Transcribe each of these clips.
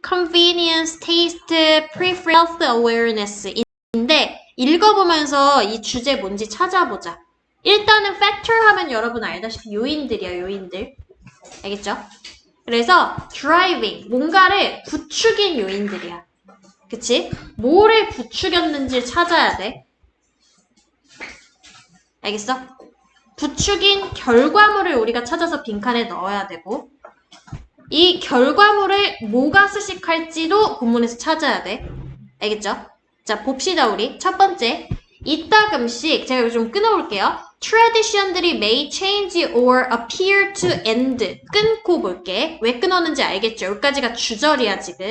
convenience, taste, preference, health awareness 인데 읽어보면서 이 주제 뭔지 찾아보자. 일단은 factor 하면 여러분 알다시피 요인들이야, 요인들. 알겠죠? 그래서 driving, 뭔가를 부추긴 요인들이야. 그치? 뭐를 부추겼는지 찾아야 돼. 알겠어? 부추긴 결과물을 우리가 찾아서 빈칸에 넣어야 되고 이 결과물을 뭐가 수식할지도 본문에서 찾아야 돼. 알겠죠? 자, 봅시다, 우리. 첫 번째. 이따금씩, 제가 좀 끊어볼게요. tradition들이 may change or appear to end. 끊고 볼게. 왜 끊었는지 알겠죠? 여기까지가 주절이야, 지금.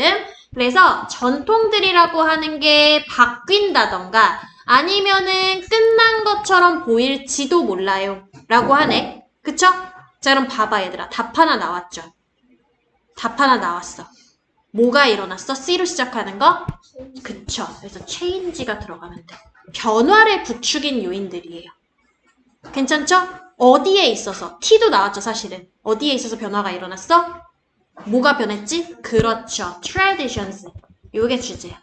그래서 전통들이라고 하는 게 바뀐다던가 아니면은 끝난 것처럼 보일지도 몰라요. 라고 하네. 그쵸? 자, 그럼 봐봐, 얘들아. 답 하나 나왔죠? 답 하나 나왔어. 뭐가 일어났어? C로 시작하는 거? 그쵸. 그래서 change가 들어가면 돼. 변화를 부추긴 요인들이에요. 괜찮죠? 어디에 있어서? T도 나왔죠, 사실은. 어디에 있어서 변화가 일어났어? 뭐가 변했지? 그렇죠. traditions. 요게 주제야.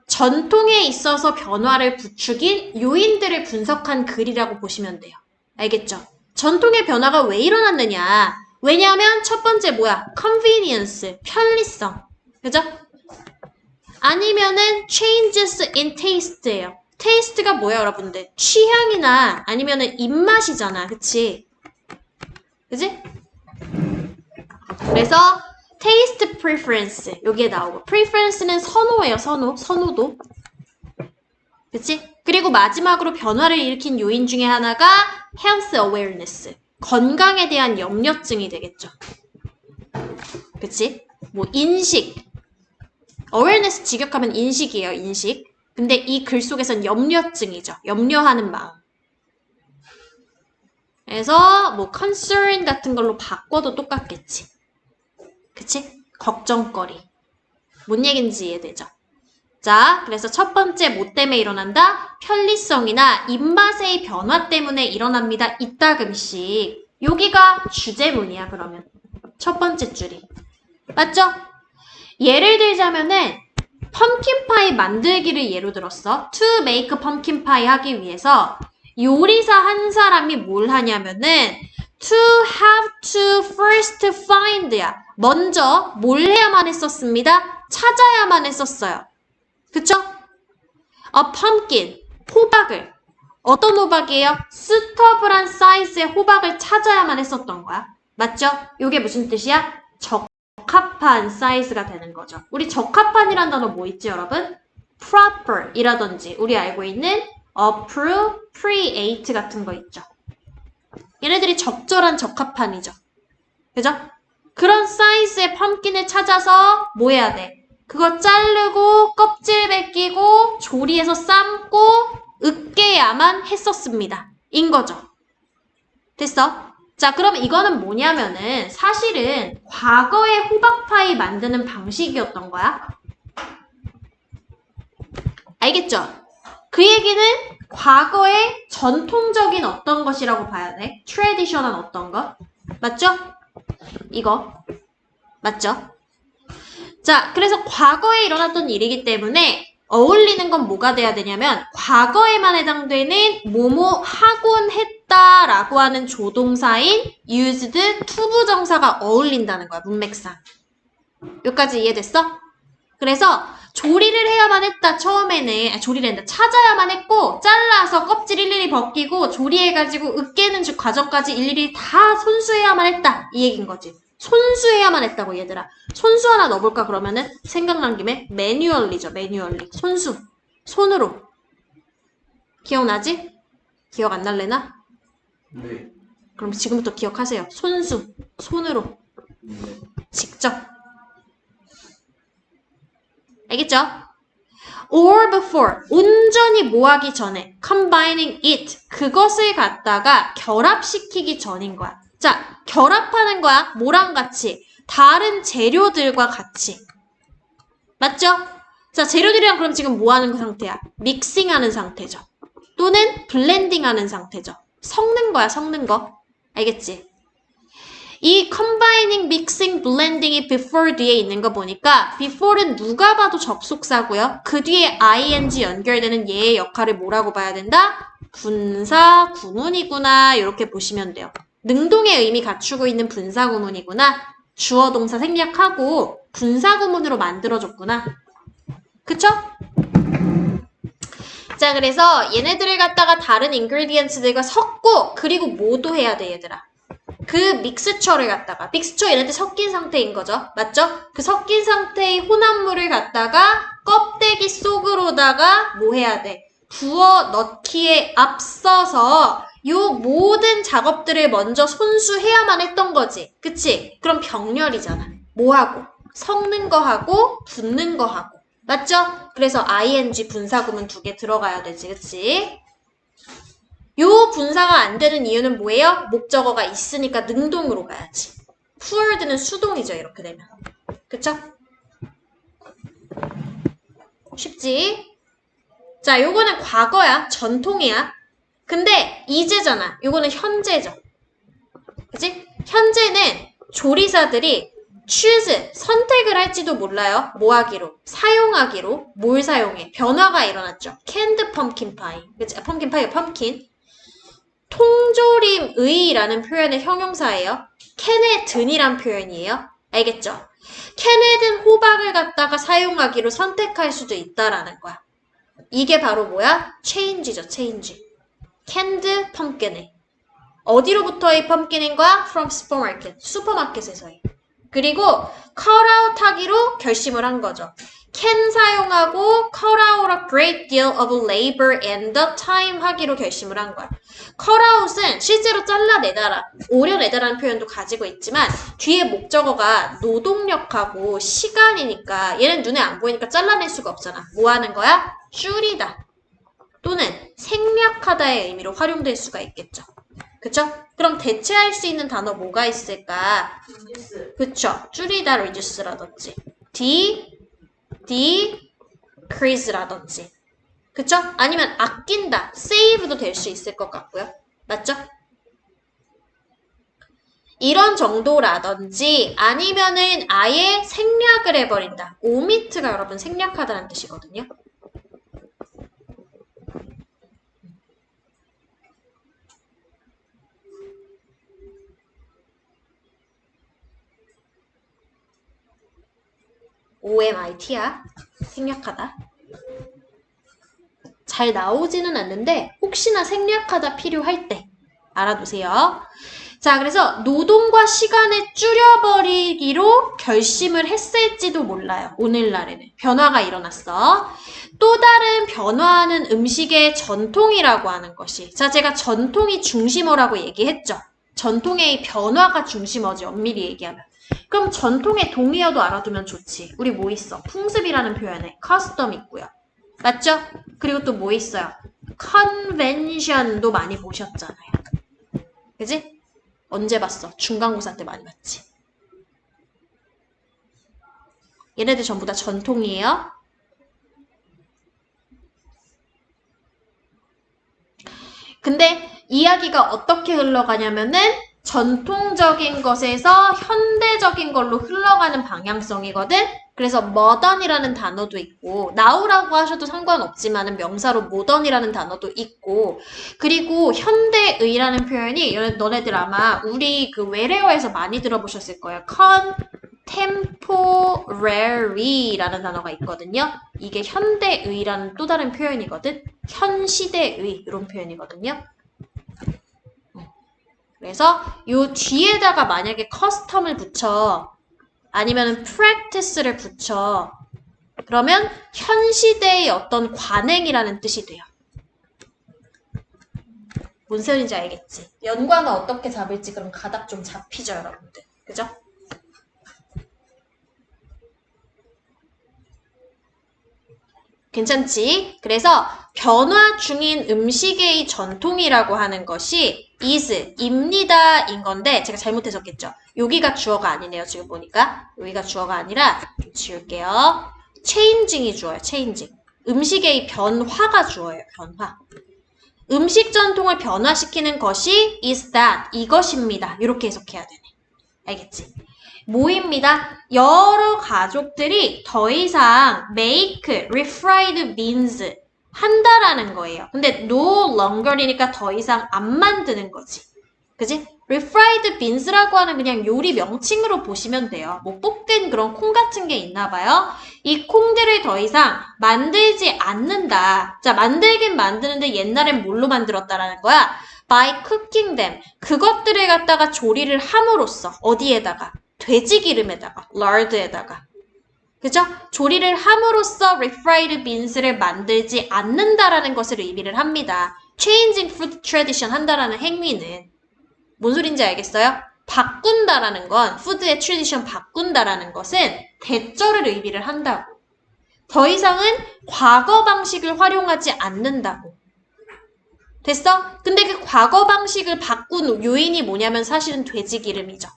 전통에 있어서 변화를 부추긴 요인들을 분석한 글이라고 보시면 돼요. 알겠죠? 전통의 변화가 왜 일어났느냐? 왜냐하면 첫 번째 뭐야? convenience, 편리성. 그죠? 아니면은 changes in taste예요. taste가 뭐야, 여러분들? 취향이나 아니면은 입맛이잖아. 그치? 그지? 그래서 taste preference 여기에 나오고 preference는 선호예요. 선호도. 그치? 그리고 마지막으로 변화를 일으킨 요인 중에 하나가 health awareness. 건강에 대한 염려증이 되겠죠. 그치? 뭐 인식. awareness 직역하면 인식이에요. 인식. 근데 이 글 속에선 염려증이죠. 염려하는 마음. 그래서 뭐 concern 같은 걸로 바꿔도 똑같겠지. 그치? 걱정거리. 뭔 얘기인지 이해되죠? 자, 그래서 첫 번째 뭐 때문에 일어난다? 편리성이나 입맛의 변화 때문에 일어납니다. 이따금씩. 여기가 주제문이야, 그러면. 첫 번째 줄이. 맞죠? 예를 들자면은 펌킨파이 만들기를 예로 들었어. To make pumpkin pie 하기 위해서 요리사 한 사람이 뭘 하냐면은 to have to first find야. 먼저 뭘 해야만 했었습니다? 찾아야만 했었어요. 그쵸? A pumpkin, 호박을. 어떤 호박이에요? 수터블한 사이즈의 호박을 찾아야만 했었던 거야. 맞죠? 이게 무슨 뜻이야? 적합한 사이즈가 되는 거죠. 우리 적합한이란 단어 뭐 있지, 여러분? proper 이라든지 우리 알고 있는 appropriate 같은 거 있죠. 얘네들이 적절한 적합한이죠. 그죠? 그런 사이즈의 펌킨을 찾아서 뭐 해야 돼? 그거 자르고 껍질 벗기고 조리해서 삶고 으깨야만 했었습니다. 인 거죠. 됐어? 자, 그럼 이거는 뭐냐면은 사실은 과거의 호박파이 만드는 방식이었던 거야. 알겠죠? 그 얘기는 과거의 전통적인 어떤 것이라고 봐야 돼? 트레디셔널 어떤 것? 맞죠? 이거. 맞죠? 자, 그래서 과거에 일어났던 일이기 때문에 어울리는 건 뭐가 돼야 되냐면 과거에만 해당되는 뭐뭐 하곤 했다라고 하는 조동사인 used 투부정사가 어울린다는 거야, 문맥상. 여기까지 이해됐어? 그래서 조리를 해야만 했다, 처음에는. 조리를 했다. 찾아야만 했고 잘라서 껍질 일일이 벗기고 조리해가지고 으깨는 과정까지 일일이 다 손수해야만 했다. 이 얘기인 거지. 손수해야만 했다고, 얘들아. 손수 하나 넣어볼까, 그러면은? 생각난 김에 매뉴얼리죠, 매뉴얼리. 손수. 손으로. 기억나지? 기억 안 날래나? 네. 그럼 지금부터 기억하세요. 손수. 손으로. 네. 직접. 알겠죠? or before. 온전히 뭐 하기 전에. combining it. 그것을 갖다가 결합시키기 전인 거야. 자, 결합하는 거야. 뭐랑 같이? 다른 재료들과 같이. 맞죠? 자, 재료들이랑 그럼 지금 뭐 하는 상태야? 믹싱하는 상태죠. 또는 블렌딩하는 상태죠. 섞는 거야, 섞는 거. 알겠지? 이 combining, mixing, blending이 before 뒤에 있는 거 보니까 before는 누가 봐도 접속사고요. 그 뒤에 ing 연결되는 얘의 역할을 뭐라고 봐야 된다? 분사 구문이구나. 이렇게 보시면 돼요. 능동의 의미 갖추고 있는 분사 구문이구나. 주어 동사 생략하고 분사 구문으로 만들어줬구나. 그쵸? 자, 그래서 얘네들을 갖다가 다른 ingredients들과 섞고 그리고 뭐도 해야 돼, 얘들아. 그 믹스처를 갖다가 믹스처 얘네들 섞인 상태인 거죠. 맞죠? 그 섞인 상태의 혼합물을 갖다가 껍데기 속으로다가 뭐 해야 돼? 부어 넣기에 앞서서 요 모든 작업들을 먼저 손수해야만 했던 거지. 그치? 그럼 병렬이잖아. 뭐하고? 섞는 거하고 붙는 거하고. 맞죠? 그래서 ing 분사구문 2개 들어가야 되지. 그치? 요 분사가 안 되는 이유는 뭐예요? 목적어가 있으니까 능동으로 가야지. forward는 수동이죠. 이렇게 되면. 그쵸? 쉽지? 자, 요거는 과거야. 전통이야. 근데 이제잖아. 요거는 현재죠. 그치? 현재는 조리사들이 choose, 선택을 할지도 몰라요. 뭐 하기로? 사용하기로. 뭘 사용해? 변화가 일어났죠. canned pumpkin pie. 그치? 펌킨 파이가 펌킨. 통조림의라는 표현의 형용사예요. 캔에 든이란 표현이에요. 알겠죠? 캔에 든 호박을 갖다가 사용하기로 선택할 수도 있다라는 거야. 이게 바로 뭐야? change죠, change. canned pumpkin에. 어디로부터의 펌킨인 거야? from supermarket. 슈퍼마켓에서의. 그리고 cut out 하기로 결심을 한 거죠. can 사용하고 cut out a great deal of labor and the time 하기로 결심을 한 거야. cut out은 실제로 잘라내다라, 오려내다라는 표현도 가지고 있지만 뒤에 목적어가 노동력하고 시간이니까 얘는 눈에 안 보이니까 잘라낼 수가 없잖아. 뭐 하는 거야? 줄이다. 또는 생략하다의 의미로 활용될 수가 있겠죠. 그쵸? 그럼 대체할 수 있는 단어 뭐가 있을까? 그쵸? 줄이다, reduce라든지 decrease라든지 그쵸? 아니면 아낀다, save도 될 수 있을 것 같고요. 맞죠? 이런 정도라든지 아니면은 아예 생략을 해버린다. omit가 여러분 생략하다는 뜻이거든요. OMIT야. 생략하다. 잘 나오지는 않는데 혹시나 생략하다 필요할 때 알아두세요. 자, 그래서 노동과 시간을 줄여버리기로 결심을 했을지도 몰라요. 오늘날에는. 변화가 일어났어. 또 다른 변화하는 음식의 전통이라고 하는 것이. 자, 제가 전통이 중심어라고 얘기했죠. 전통의 변화가 중심어지, 엄밀히 얘기하면. 그럼 전통의 동의어도 알아두면 좋지. 우리 뭐 있어? 풍습이라는 표현에 custom 있고요. 맞죠? 그리고 또 뭐 있어요? convention도 많이 보셨잖아요. 그지? 언제 봤어? 중간고사 때 많이 봤지. 얘네들 전부 다 전통이에요. 근데 이야기가 어떻게 흘러가냐면은 전통적인 것에서 현대적인 걸로 흘러가는 방향성이거든. 그래서 modern이라는 단어도 있고 now라고 하셔도 상관없지만 명사로 modern이라는 단어도 있고 그리고 현대의라는 표현이 너네들 아마 우리 그 외래어에서 많이 들어보셨을 거예요. contemporary라는 단어가 있거든요. 이게 현대의라는 또 다른 표현이거든. 현시대의 이런 표현이거든요. 그래서 요 뒤에다가 만약에 custom을 붙여 아니면 practice를 붙여 그러면 현 시대의 어떤 관행이라는 뜻이 돼요. 뭔 소리인지 알겠지? 연관어 어떻게 잡을지 그럼 가닥 좀 잡히죠, 여러분들. 그죠? 괜찮지? 그래서 변화 중인 음식의 전통이라고 하는 것이 is, 입니다 인 건데 제가 잘못 해석했죠. 여기가 주어가 아니네요. 지금 보니까. 여기가 주어가 아니라 지울게요. changing이 주어요. changing. 음식의 변화가 주어예요. 변화. 음식 전통을 변화시키는 것이 is that, 이것입니다. 이렇게 해석해야 되네. 알겠지? 뭐입니다. 여러 가족들이 더 이상 make refried beans 한다라는 거예요. 근데 no longer이니까 더 이상 안 만드는 거지. 그지? refried beans라고 하는 그냥 요리 명칭으로 보시면 돼요. 뭐 볶은 그런 콩 같은 게 있나 봐요. 이 콩들을 더 이상 만들지 않는다. 자, 만들긴 만드는데 옛날엔 뭘로 만들었다라는 거야? by cooking them. 그것들을 갖다가 조리를 함으로써 어디에다가? 돼지 기름에다가, lard에다가. 그죠? 조리를 함으로써 refried beans를 만들지 않는다라는 것을 의미를 합니다. changing food tradition 한다라는 행위는 뭔 소린지 알겠어요? 바꾼다라는 건 푸드의 트래디션 바꾼다라는 것은 대절을 의미를 한다고. 더 이상은 과거 방식을 활용하지 않는다고. 됐어? 근데 그 과거 방식을 바꾼 요인이 뭐냐면 사실은 돼지 기름이죠.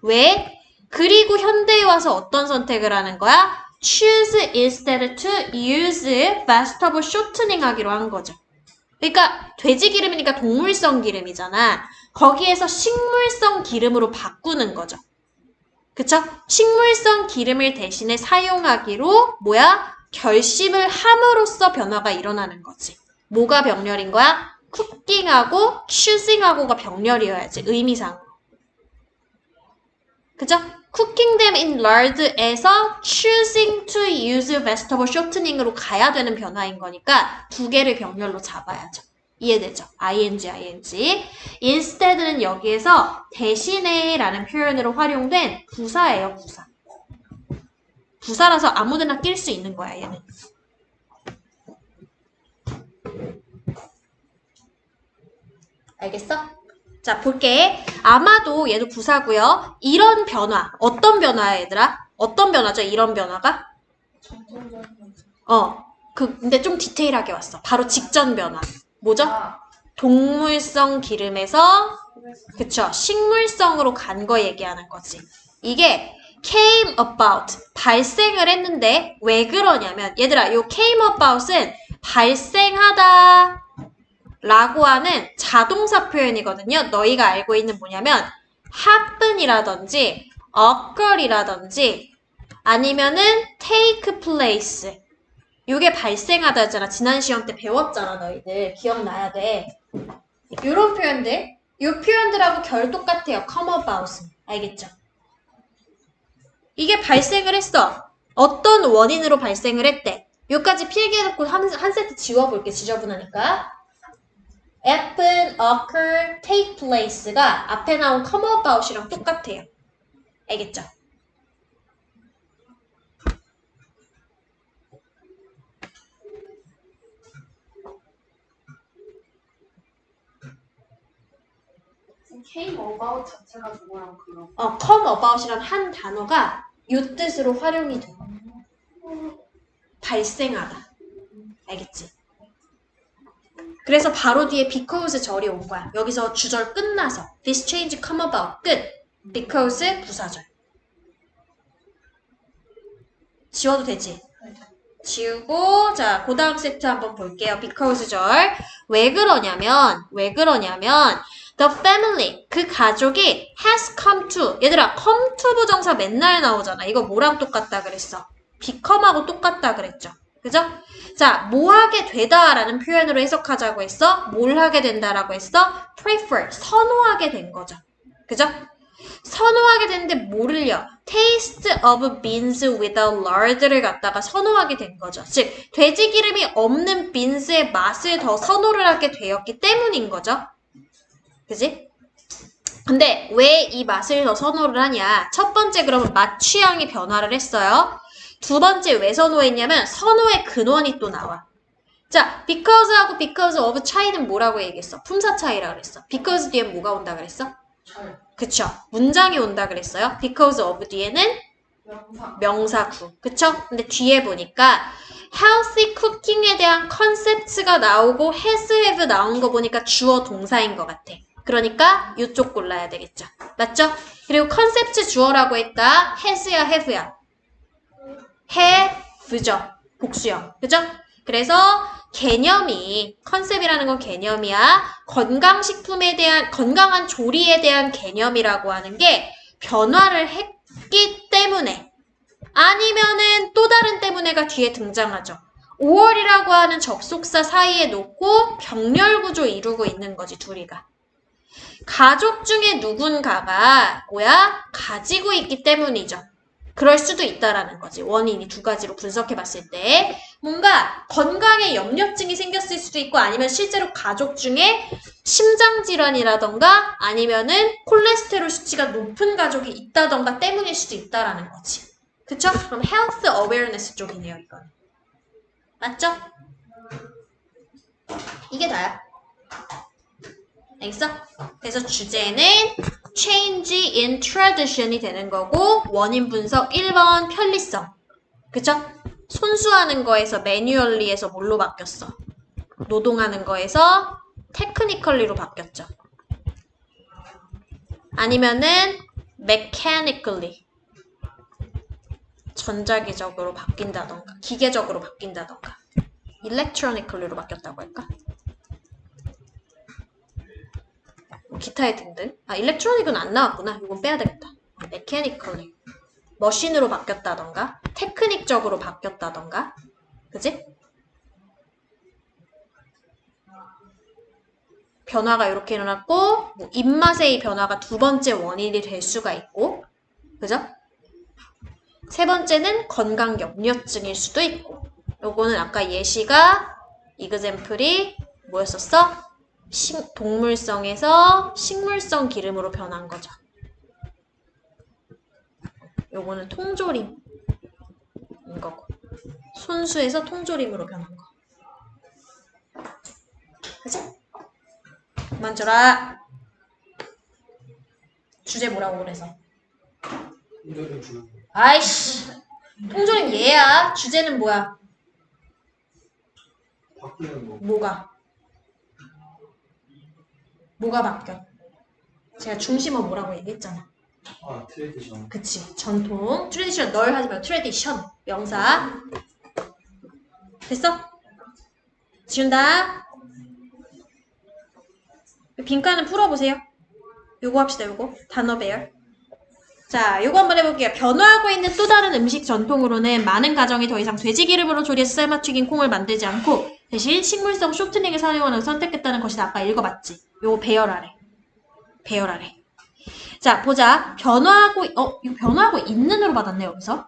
왜? 그리고 현대에 와서 어떤 선택을 하는 거야? choose instead to use vegetable shortening 하기로 한 거죠. 그러니까 돼지 기름이니까 동물성 기름이잖아. 거기에서 식물성 기름으로 바꾸는 거죠. 그쵸? 식물성 기름을 대신에 사용하기로 결심을 함으로써 변화가 일어나는 거지. 뭐가 병렬인 거야? 쿠킹하고 choosing하고가 병렬이어야지. 의미상. 그죠? cooking them in lard에서 choosing to use vegetable shortening으로 가야 되는 변화인 거니까 두 개를 병렬로 잡아야죠. 이해되죠? ing. instead는 여기에서 대신에 라는 표현으로 활용된 부사예요, 부사. 부사라서 아무데나 낄 수 있는 거야, 얘는. 알겠어? 자, 볼게. 아마도 얘도 부사고요. 이런 변화. 어떤 변화야, 얘들아? 어떤 변화죠? 이런 변화가? 근데 좀 디테일하게 왔어. 바로 직전 변화. 뭐죠? 동물성 기름에서 그쵸? 식물성으로 간 거 얘기하는 거지. 이게 came about. 발생을 했는데 왜 그러냐면 얘들아, 요 came about은 발생하다 라고 하는 자동사 표현이거든요. 너희가 알고 있는 뭐냐면 happen이라든지 occur이라든지 아니면은 take place. 요게 발생하다잖아. 지난 시험 때 배웠잖아, 너희들. 기억나야 돼. 요런 표현들. 요 표현들하고 결 똑같아요. come about은. 알겠죠? 이게 발생을 했어. 어떤 원인으로 발생을 했대. 요까지 필기해놓고 한 세트 지워볼게. 지저분하니까. happen, occur, take place가 앞에 나온 come about이랑 똑같아요. 알겠죠? came about 자체가 그거랑 그런. come about이란 한 단어가 요 뜻으로 활용이 돼. 발생하다. 알겠지? 그래서 바로 뒤에 because 절이 온 거야. 여기서 주절 끝나서 this change come about 끝. because 부사절. 지워도 되지? 지우고 자, 그 다음 세트 한번 볼게요. because 절. 왜 그러냐면 the family, 그 가족이 has come to. 얘들아, come to 부정사 맨날 나오잖아. 이거 뭐랑 똑같다 그랬어? become하고 똑같다 그랬죠. 그죠? 자, 뭐 하게 되다라는 표현으로 해석하자고 했어? 뭘 하게 된다라고 했어? prefer, 선호하게 된 거죠. 그죠? 선호하게 됐는데 뭐를요? taste of beans without lard를 갖다가 선호하게 된 거죠. 즉, 돼지 기름이 없는 빈스의 맛을 더 선호를 하게 되었기 때문인 거죠. 그지? 근데 왜 이 맛을 더 선호를 하냐? 첫 번째 그러면 맛 취향이 변화를 했어요. 두 번째 왜 선호했냐면 선호의 근원이 또 나와. 자, because하고 because of 차이는 뭐라고 얘기했어? 품사 차이라고 그랬어. because 뒤에 뭐가 온다 그랬어? 그쵸? 문장이 온다 그랬어요. because of 뒤에는 명사구. 그쵸? 근데 뒤에 보니까 healthy cooking에 대한 컨셉츠가 나오고 has, have 나온 거 보니까 주어 동사인 것 같아. 그러니까 이쪽 골라야 되겠죠. 맞죠? 그리고 컨셉츠 주어라고 했다. has야, have야. have죠. 복수형. 그죠? 그래서 개념이, 컨셉이라는 건 개념이야. 건강식품에 대한, 건강한 조리에 대한 개념이라고 하는 게 변화를 했기 때문에 아니면은 또 다른 때문에가 뒤에 등장하죠. 5월이라고 하는 접속사 사이에 놓고 병렬 구조 이루고 있는 거지, 둘이가. 가족 중에 누군가가 뭐야? 가지고 있기 때문이죠. 그럴 수도 있다라는 거지. 원인이 두 가지로 분석해 봤을 때 뭔가 건강에 염려증이 생겼을 수도 있고 아니면 실제로 가족 중에 심장질환이라던가 아니면은 콜레스테롤 수치가 높은 가족이 있다던가 때문일 수도 있다라는 거지. 그쵸? 그럼 health awareness 쪽이네요, 이건. 맞죠? 이게 다야. 알겠어? 그래서 주제는 change in tradition이 되는 거고 원인 분석 1번 편리성. 그쵸? 손수하는 거에서 manually에서 뭘로 바뀌었어? 노동하는 거에서 technically로 바뀌었죠. 아니면은 mechanically 전자기적으로 바뀐다던가 기계적으로 바뀐다던가 electronically로 바뀌었다고 할까? 기타의 등등. 아, 일렉트로닉은 안 나왔구나. 이건 빼야 되겠다. 메캐니컬리. 머신으로 바뀌었다던가, 테크닉적으로 바뀌었다던가. 그지? 변화가 이렇게 일어났고, 뭐 입맛의 변화가 두 번째 원인이 될 수가 있고, 그죠? 세 번째는 건강 염려증일 수도 있고, 요거는 아까 예시가, 이그젬플이 뭐였었어? 동물성에서 식물성 기름으로 변한 거죠. 요거는 통조림인 거고 손수에서 통조림으로 변한 거. 그치? 그만 줘라. 주제 뭐라고 그래서? 아이씨. 통조림 얘야. 주제는 뭐야? 뭐가 바뀌어? 제가 중심어 뭐라고 얘기했잖아. 아, 트레디션. 그치. 전통. 트레디션 널 하지 말고 트레디션. 명사. 됐어? 지운다. 빈칸은 풀어보세요. 요거 합시다. 요거. 단어 배열. 자, 요거 한번 해볼게요. 변화하고 있는 또 다른 음식 전통으로는 많은 가정이 더 이상 돼지 기름으로 조리해서 삶아튀긴 콩을 만들지 않고 대신 식물성 쇼트닝을 사용하는 걸 선택했다는 것이다. 아까 읽어봤지? 요거 배열하래. 배열하래. 자, 보자. 이거 변화하고 있는으로 받았네, 여기서.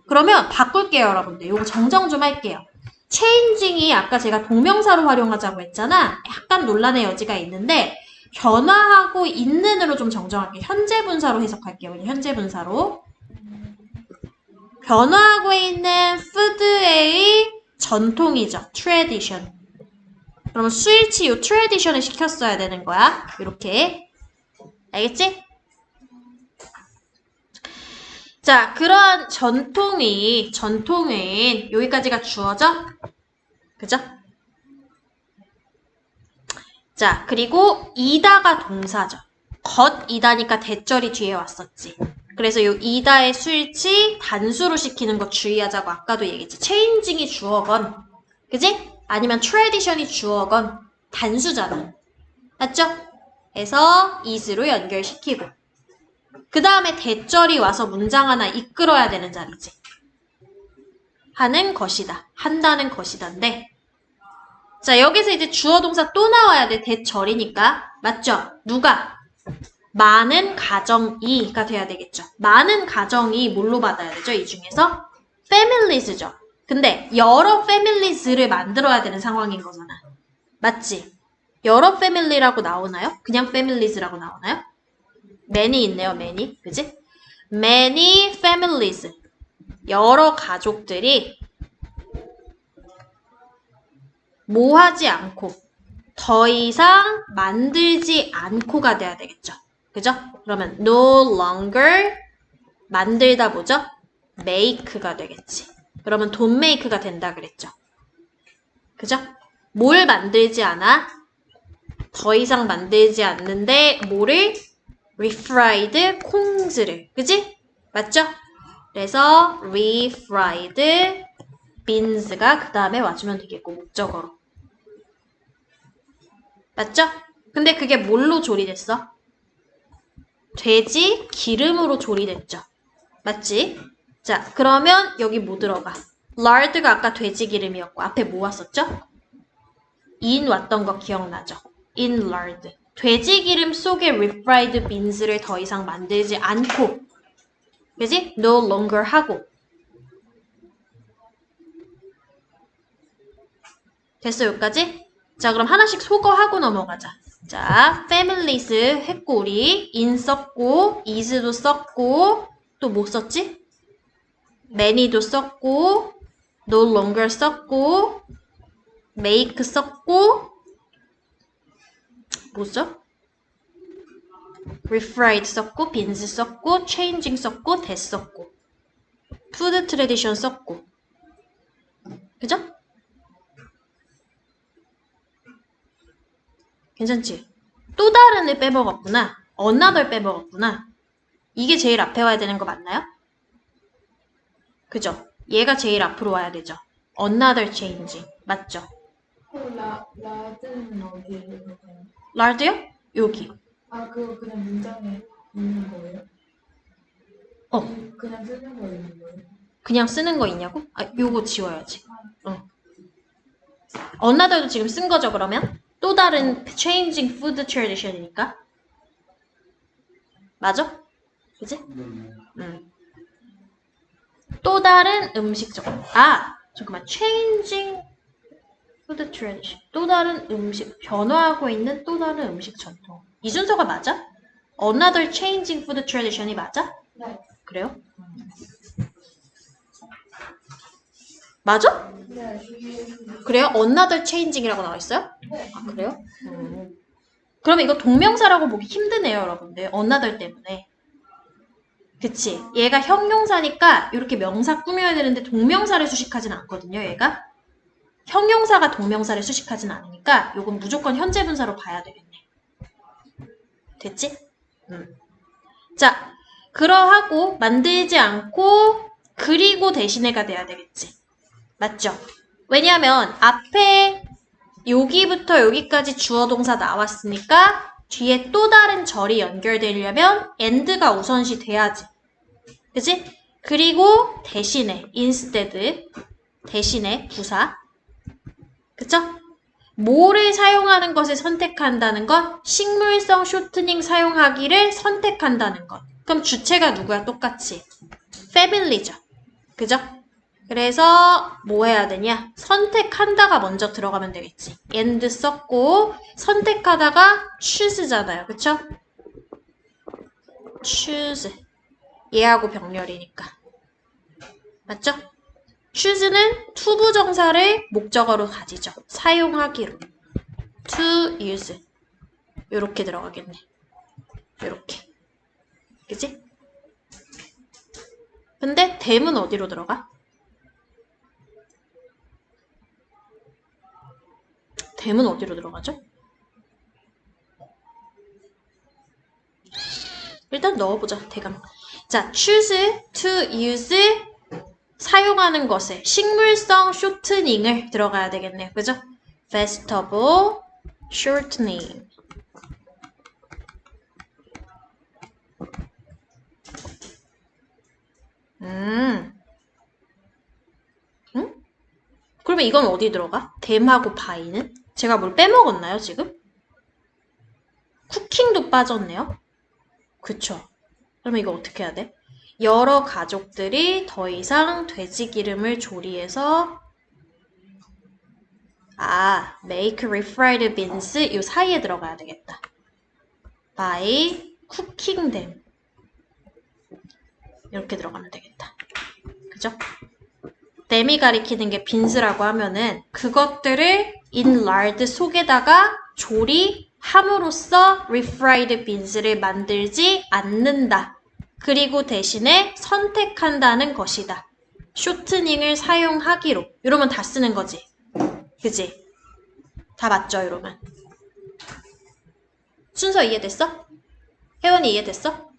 그러면 바꿀게요, 여러분들. 요거 정정 좀 할게요. changing이 아까 제가 동명사로 활용하자고 했잖아. 약간 논란의 여지가 있는데 변화하고 있는으로 좀 정정할게요. 현재 분사로 해석할게요. 그냥 현재 분사로. 변화하고 있는 푸드의 전통이죠. tradition. 그러면 스위치 요 tradition을 시켰어야 되는 거야. 이렇게. 알겠지? 자, 그런 전통은 여기까지가 주어져? 그죠? 자, 그리고 이다가 동사죠. 겉이다니까 대절이 뒤에 왔었지. 그래서 요 이다의 수일치 단수로 시키는 거 주의하자고 아까도 얘기했지. 체인징이 주어건, 그지? 아니면 트레디션이 주어건 단수잖아. 맞죠? 그래서 is로 연결시키고 그 다음에 대절이 와서 문장 하나 이끌어야 되는 자리지. 하는 것이다. 한다는 것이다인데 자, 여기서 이제 주어 동사 또 나와야 돼. 대절이니까. 맞죠? 누가? 많은 가정이가 돼야 되겠죠. 많은 가정이 뭘로 받아야 되죠? 이 중에서? families죠. 근데 여러 families를 만들어야 되는 상황인 거잖아. 맞지? 여러 family라고 나오나요? 그냥 families라고 나오나요? many 있네요. many. 그지? many families. 여러 가족들이 뭐 하지 않고 더 이상 만들지 않고가 돼야 되겠죠. 그죠? 그러면 no longer 만들다 보죠? make가 되겠지. 그러면 don't make가 된다 그랬죠. 그죠? 뭘 만들지 않아? 더 이상 만들지 않는데 뭐를? refried 콩즈를. 그지? 맞죠? 그래서 refried beans가 그 다음에 와주면 되겠고 목적어로. 맞죠? 근데 그게 뭘로 조리됐어? 돼지 기름으로 조리됐죠. 맞지? 자, 그러면 여기 뭐 들어가? lard가 아까 돼지 기름이었고 앞에 뭐 왔었죠? in 왔던 거 기억나죠? in lard. 돼지 기름 속에 refried beans를 더 이상 만들지 않고, 그지? no longer 하고. 됐어, 여기까지? 자, 그럼 하나씩 소거하고 넘어가자. 자, families 했고, 우리 in 썼고, is도 썼고, 또 뭐 썼지? many도 썼고, no longer 썼고, make 썼고, 뭐죠? refried 썼고, beans 썼고, changing 썼고, that 썼고, food tradition 썼고, 그죠? 괜찮지? 또 다른을 빼먹었구나. another 빼먹었구나. 이게 제일 앞에 와야 되는 거 맞나요? 그죠? 얘가 제일 앞으로 와야 되죠. another changing. 맞죠? 라드는 어디에 있는 거예요? lard요? 여기. 아, 그거 그냥 문장에 있는 거예요? 어. 그냥 쓰는 거 있는 거예요? 그냥 쓰는 거 있냐고? 아, 요거 지워야지. another도 지금 쓴 거죠, 그러면? 또 다른 changing food tradition이니까. 맞아? 그지? 또 다른 음식적. 아, 잠깐만. changing food tradition. 또 다른 음식. 변화하고 있는 또 다른 음식 전통. 이 순서가 맞아? another changing food tradition이 맞아? 네. 그래요? 맞아? 네. 그래요? another changing이라고 나와 있어요? 네. 아, 그래요? 그러면 이거 동명사라고 보기 힘드네요, 여러분들. another 때문에. 그치? 얘가 형용사니까 이렇게 명사 꾸며야 되는데 동명사를 수식하진 않거든요, 얘가. 형용사가 동명사를 수식하진 않으니까 이건 무조건 현재 분사로 봐야 되겠네. 됐지? 자, 그러하고 만들지 않고 그리고 대신에가 돼야 되겠지. 맞죠? 왜냐하면 앞에 여기부터 여기까지 주어 동사 나왔으니까 뒤에 또 다른 절이 연결되려면 and가 우선시 돼야지. 그치? 그리고 대신에 instead 대신에 부사. 그쵸? 뭐를 사용하는 것을 선택한다는 것? 식물성 쇼트닝 사용하기를 선택한다는 것. 그럼 주체가 누구야? 똑같이. family죠. 그죠? 그래서 뭐 해야 되냐? 선택한다가 먼저 들어가면 되겠지. and 썼고 선택하다가 choose잖아요. 그쵸? choose. 얘하고 병렬이니까. 맞죠? choose는 투부정사를 목적어로 가지죠. 사용하기로. to use. 요렇게 들어가겠네. 요렇게. 그치? 근데 them은 어디로 들어가? them은 어디로 들어가죠? 일단 넣어보자, 대강. 자, choose to use 사용하는 것에 식물성 쇼트닝을 들어가야 되겠네요. 그죠? vegetable shortening. 응? 그러면 이건 어디 들어가? them하고 by는? 제가 뭘 빼먹었나요, 지금? 쿠킹도 빠졌네요. 그쵸? 그러면 이거 어떻게 해야 돼? 여러 가족들이 더 이상 돼지 기름을 조리해서 make refried beans 이 사이에 들어가야 되겠다. by cooking them 이렇게 들어가면 되겠다. 그죠? them이 가리키는 게 beans라고 하면은 그것들을 in lard 속에다가 조리함으로써 refried beans를 만들지 않는다. 그리고 대신에 선택한다는 것이다. 쇼트닝을 사용하기로. 이러면 다 쓰는 거지. 그지? 다 맞죠, 이러면. 순서 이해됐어? 혜원이 이해됐어?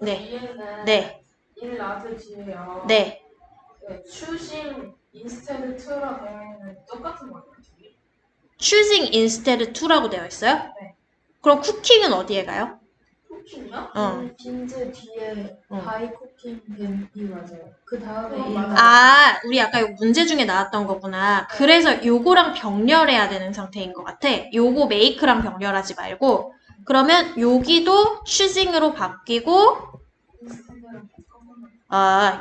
네. 뒤에는 네. 일 라드 뒤에요. 네. choosing instead to라 되어 있는 똑같은 거예요. choosing instead to라고 되어 있어요? 네. 그럼 cooking은 어디에 가요? 쿠킹이요? 빈즈 뒤에 바이 쿠킹 뱀이 맞아요. 그 다음에 맞아요. 아, 우리 아까 요 문제 중에 나왔던 거구나. 그래서 요거랑 병렬해야 되는 상태인 것 같아. 요거 make랑 병렬하지 말고. 그러면 여기도 choosing으로 바뀌고,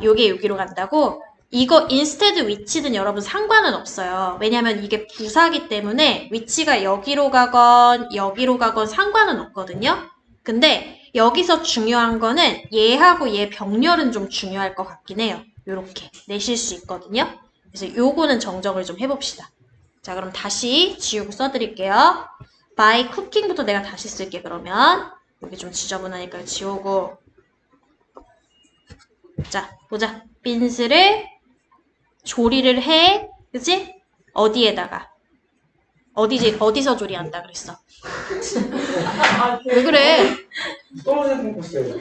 요게 여기로 간다고? 이거 instead 위치는 여러분 상관은 없어요. 왜냐면 이게 부사기 때문에 위치가 여기로 가건 상관은 없거든요. 근데 여기서 중요한 거는 얘하고 얘 병렬은 좀 중요할 것 같긴 해요. 요렇게 내실 수 있거든요. 그래서 요거는 정정을 좀 해봅시다. 자, 그럼 다시 지우고 써드릴게요. by cooking부터 내가 다시 쓸게, 그러면. 여기 좀 지저분하니까 지우고. 자, 보자. 빈스를 조리를 해. 그치? 어디에다가? 어디서 조리한다 그랬어? 왜 그래? 떨어져 먹고 있어요.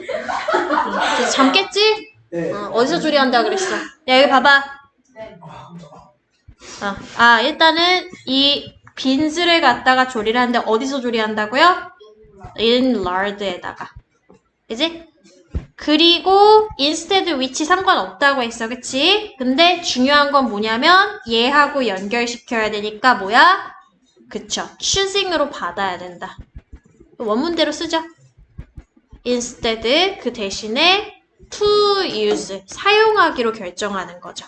잠 깼지? 네. 어디서 조리한다 그랬어? 야, 여기 봐봐. 네. 일단은 이 빈스를 갖다가 조리를 하는데 어디서 조리한다고요? in lard에다가. 그지? 그리고 instead 위치 상관없다고 했어. 그치? 근데 중요한 건 뭐냐면 얘하고 연결시켜야 되니까 뭐야? 그쵸. choosing으로 받아야 된다. 원문대로 쓰죠. instead 그 대신에 to use 사용하기로 결정하는 거죠.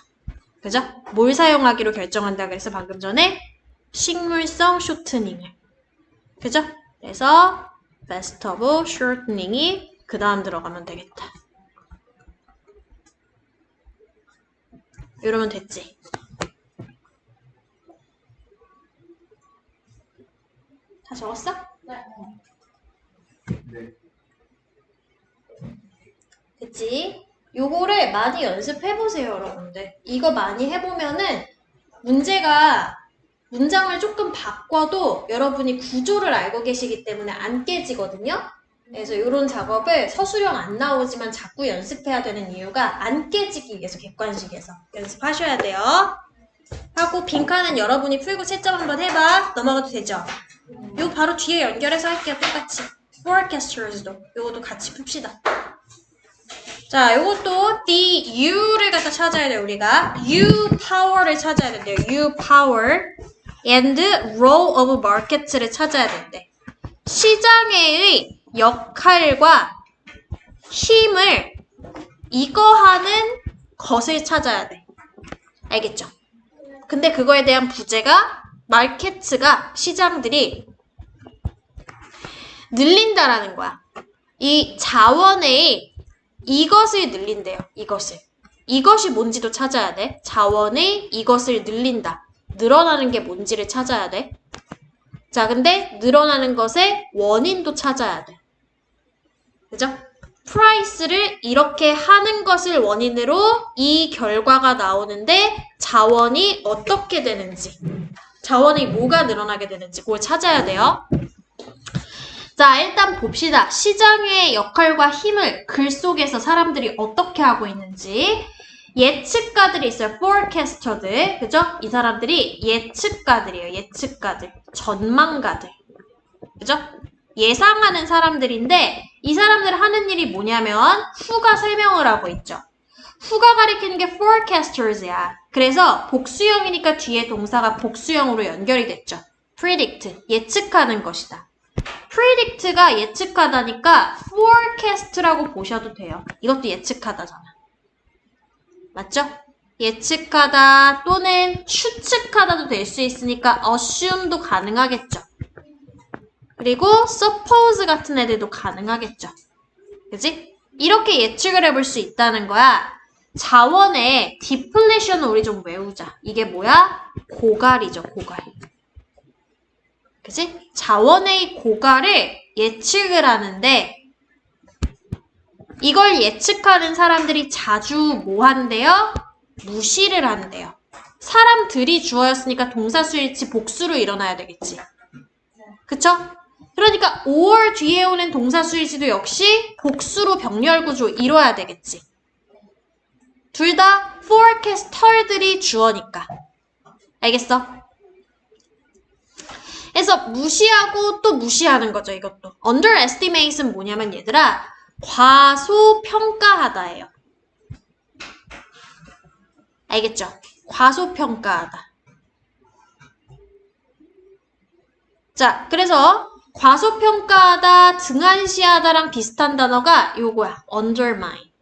그죠? 뭘 사용하기로 결정한다 그래서 방금 전에 식물성 쇼트닝을. 그죠? 그래서 vegetable shortening이 그 다음 들어가면 되겠다. 이러면 됐지? 다 적었어? 네. 됐지? 요거를 많이 연습해보세요, 여러분들. 이거 많이 해보면은 문장을 조금 바꿔도 여러분이 구조를 알고 계시기 때문에 안 깨지거든요? 그래서 이런 작업을 서술형 안 나오지만 자꾸 연습해야 되는 이유가 안 깨지기 위해서 객관식에서 연습하셔야 돼요. 하고 빈칸은 여러분이 풀고 채점 한번 해봐. 넘어가도 되죠? 요 바로 뒤에 연결해서 할게요. 똑같이. forecasters도 요것도 같이 풉시다. 자, 요것도 the u를 갖다 찾아야 돼요, 우리가. u power를 찾아야 된대요. u power and role of market를 찾아야 된대. 시장의 역할과 힘을 이거하는 것을 찾아야 돼. 알겠죠? 근데 그거에 대한 부제가 마켓가 시장들이 늘린다라는 거야. 이 자원의 이것을 늘린대요. 이것이 뭔지도 찾아야 돼. 자원의 이것을 늘린다. 늘어나는 게 뭔지를 찾아야 돼. 자, 근데 늘어나는 것의 원인도 찾아야 돼. 그죠? 프라이스를 이렇게 하는 것을 원인으로 이 결과가 나오는데 자원이 어떻게 되는지, 자원이 뭐가 늘어나게 되는지 그걸 찾아야 돼요. 자, 일단 봅시다. 시장의 역할과 힘을 글 속에서 사람들이 어떻게 하고 있는지. 예측가들이 있어요. forecaster들. 그죠? 이 사람들이 예측가들이에요. 예측가들. 전망가들. 그죠? 예상하는 사람들인데 이 사람들 하는 일이 뭐냐면 후가 설명을 하고 있죠. 후가 가리키는 게 forecasters야. 그래서 복수형이니까 뒤에 동사가 복수형으로 연결이 됐죠. predict. 예측하는 것이다. predict가 예측하다니까 forecast라고 보셔도 돼요. 이것도 예측하다잖아. 맞죠? 예측하다 또는 추측하다도 될 수 있으니까 assume도 가능하겠죠. 그리고 suppose 같은 애들도 가능하겠죠. 그지? 이렇게 예측을 해볼 수 있다는 거야. 자원의 depletion을 우리 좀 외우자. 이게 뭐야? 고갈이죠, 고갈. 그치? 자원의 고갈을 예측을 하는데 이걸 예측하는 사람들이 자주 뭐 한대요? 무시를 한대요. 사람들이 주어였으니까 동사수일치 복수로 일어나야 되겠지. 그쵸? 그러니까 or 뒤에 오는 동사수일치도 역시 복수로 병렬구조 이뤄야 되겠지. 둘 다 forecaster들이 주어니까. 알겠어? 그래서 그래서 무시하고 또 무시하는 거죠, 이것도. underestimate은 뭐냐면 얘들아, 과소평가하다예요. 알겠죠? 과소평가하다. 자, 그래서 과소평가하다, 등한시하다랑 비슷한 단어가 요거야. undermine.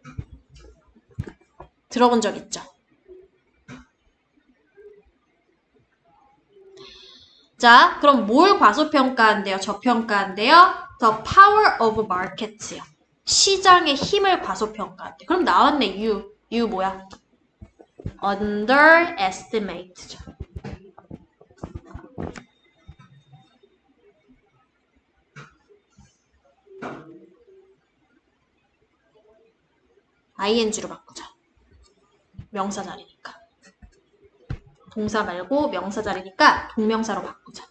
들어본 적 있죠? 자, 그럼 뭘 과소평가한대요? 저평가한대요? The power of market요. 시장의 힘을 과소평가한대. 그럼 나왔네, you 뭐야? underestimate죠. ing로 바꾸자. 명사 자리니까. 동사 말고 명사 자리니까 동명사로 바꾸자.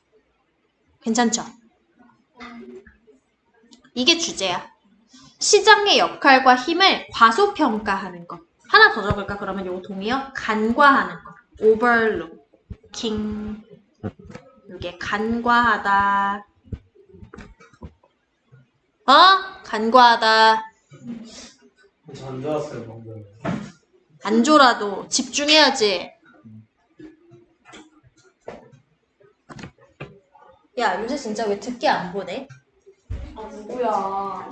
괜찮죠? 이게 주제야. 시장의 역할과 힘을 과소평가하는 것. 하나 더 적을까? 그러면 요거 동의어? 간과하는 것. overlooking. 이게 간과하다. 간과하다. 저안 좋았어요 방금. 안 줘라도 집중해야지. 야, 요새 진짜 왜 듣기 안 보내? 아 누구야?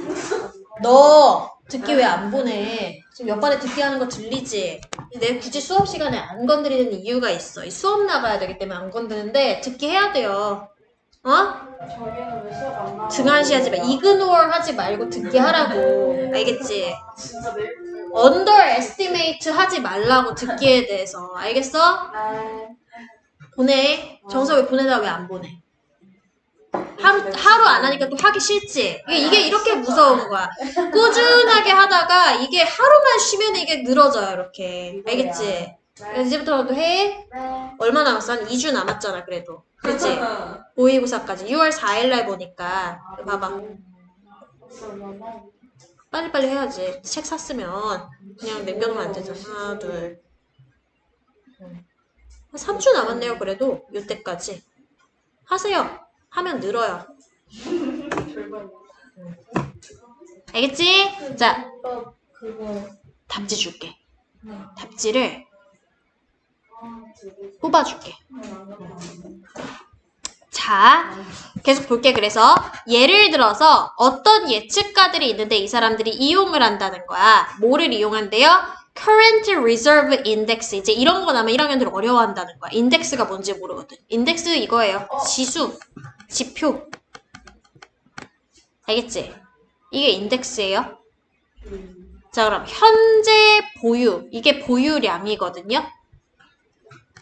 너 듣기 왜 안 보내? 지금 옆반에 듣기 하는 거 들리지? 내가 굳이 수업 시간에 안 건드리는 이유가 있어. 이 수업 나가야 되기 때문에 안 건드는데 듣기 해야 돼요. 저기는 왜 수업 안 나와? 등한시하지 마. 이그노어 하지 말고 듣기 하라고. 알겠지? 진짜 내일 underestimate 하지 말라고 듣기에 대해서. 알겠어? 네. 보내. 정서 왜 보내다 왜 안 보내? 하루 안 하니까 또 하기 싫지? 이게 이렇게 무서운 거야. 꾸준하게 하다가 이게 하루만 쉬면 이게 늘어져요, 이렇게. 알겠지? 그래서 이제부터 또 해. 네. 얼마 남았어? 한 2주 남았잖아, 그래도. 그치? 모의고사까지. 6월 4일날 보니까. 봐봐. 빨리빨리 해야지. 책 샀으면 그냥 남겨놓으면 안 되잖아. 하나, 둘. 한 3주 남았네요, 그래도. 이때까지. 하세요. 하면 늘어요. 알겠지? 자, 그거 답지 줄게. 답지를 뽑아줄게. 자, 계속 볼게. 그래서 예를 들어서 어떤 예측가들이 있는데 이 사람들이 이용을 한다는 거야. 뭐를 이용한대요? Current Reserve Index. 이제 이런 거 나면 1학년들 어려워한다는 거야. 인덱스가 뭔지 모르거든. 인덱스 이거예요. 지수, 지표. 알겠지? 이게 인덱스예요. 자, 그럼 현재 보유. 이게 보유량이거든요.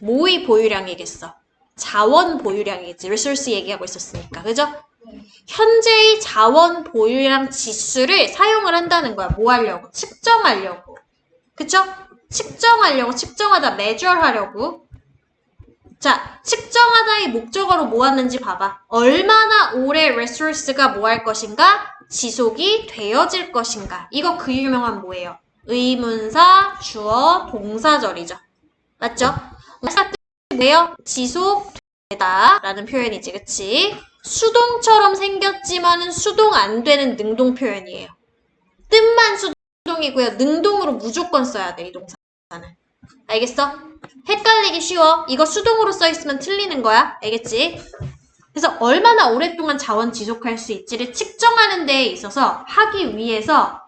뭐의 보유량이겠어? 자원 보유량이겠지. resource 얘기하고 있었으니까. 그죠? 현재의 자원 보유량 지수를 사용을 한다는 거야. 뭐 하려고? 측정하려고. 그쵸? 측정하다, measure 하려고. 자, 측정하다의 목적어로 뭐 왔는지 봐봐. 얼마나 오래 resource가 뭐 할 것인가? 지속이 되어질 것인가. 이거 그 유명한 뭐예요? 의문사, 주어, 동사절이죠. 맞죠? 뭐예요? 지속되다 라는 표현이지, 그치? 수동처럼 생겼지만은 수동 안 되는 능동 표현이에요. 뜻만 수동이고요. 능동으로 무조건 써야 돼, 이 동사는. 알겠어? 헷갈리기 쉬워. 이거 수동으로 써있으면 틀리는 거야. 알겠지? 그래서 얼마나 오랫동안 자원 지속할 수 있지를 측정하는 데에 있어서 하기 위해서,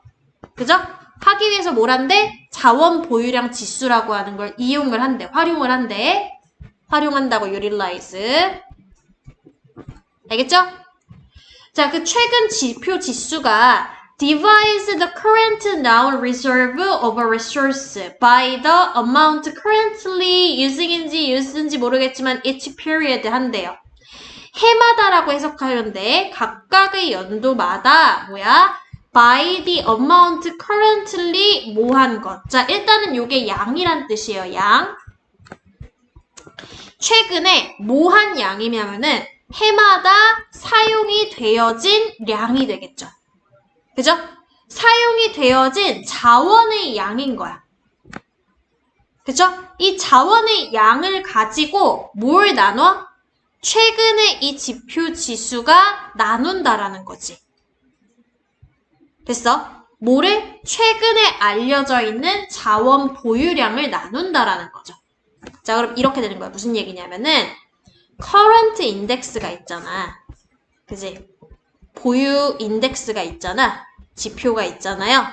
그죠? 하기 위해서 뭘 한대? 자원 보유량 지수라고 하는 걸 이용을 한대. 활용을 한대. 활용한다고 utilize. 알겠죠? 자, 그 최근 지표 지수가 divides the current noun reserve of a resource by the amount currently using인지 used인지 모르겠지만 each period 한대요. 해마다라고 해석하면 돼. 각각의 연도마다 뭐야? by the amount currently 뭐한 것. 자, 일단은 요게 양이란 뜻이에요. 양. 최근에 뭐한 양이냐면은 해마다 사용이 되어진 량이 되겠죠. 그죠? 사용이 되어진 자원의 양인 거야. 그죠? 이 자원의 양을 가지고 뭘 나눠? 최근에 이 지표 지수가 나눈다라는 거지. 됐어? 뭐를? 최근에 알려져 있는 자원 보유량을 나눈다라는 거죠. 자, 그럼 이렇게 되는 거야. 무슨 얘기냐면은 current index가 있잖아. 그지? 보유 인덱스가 있잖아. 지표가 있잖아요.